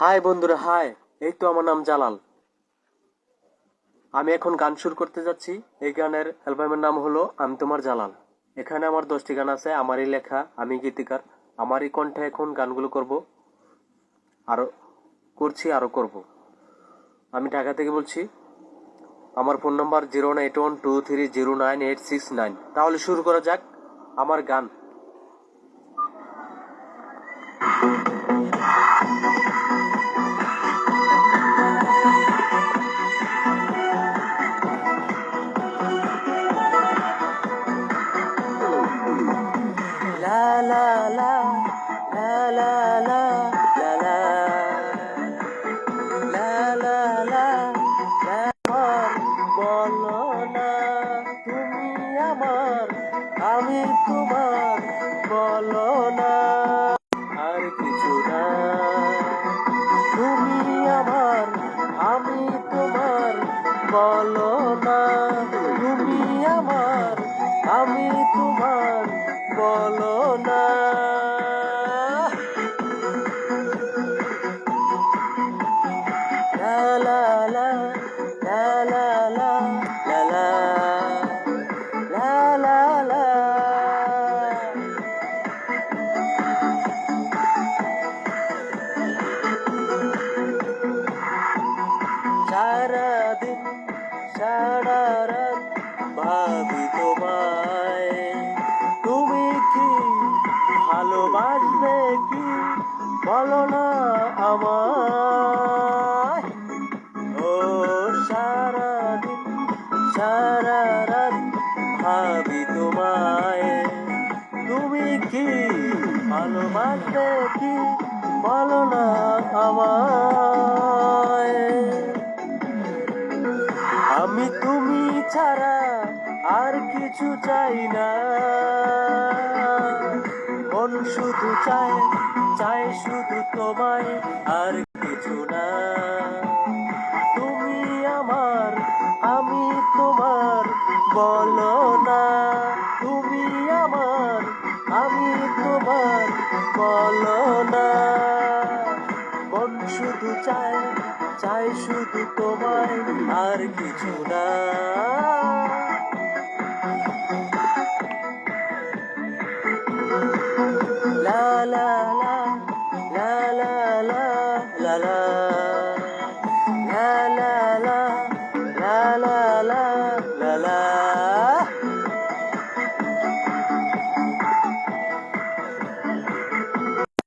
High বন্ধুরা, high. এই তো আমার নাম জালাল। আমি এখন গান শুরু করতে যাচ্ছি। এই গানের অ্যালবামের নাম হলো আমি তোমার জালাল। এখানে আমার 10টি গান আছে, আমারই লেখা, আমি গীতিকার। আমারই কণ্ঠে এখন গানগুলো করব, আরো করছি, আরো করব। আমি ঢাকা থেকে বলছি। আমার ফোন নাম্বার 08123098869। তাহলে শুরু করা যাক আমার গান। লা লা লা লা লা লা লা লা লা লা লা লা। আমার বলো না তুমি আমার, আমি তোমার, বলো না আর কিছু না। তুমি আমার, আমি তোমার, বলো না তুমি আমার, আমি তোমার, বলো না। লা লা লা লা লা লা লা লা লা লা লা। সারাদিন সারা রাত ভাবি তোমায়, তুমি কি ভালোবাসবে কি, বলো না আমায়। ও সারাদিন সারা রাত ভাবি তোমায়, তুমি কি ভালোবাসবে কি, বলো না আমায়। আমি তুমি ছাড়া আর কিছু চাই না, মন শুধু চায়, চাই শুধু তোমায়, আর কিছু না। তুমি আমার, আমি তোমার, বলো না তুমি আমার, আমি তোমার, বলো না। মন শুধু চায়, চাই শুধু তোমায়, আর কিছু না।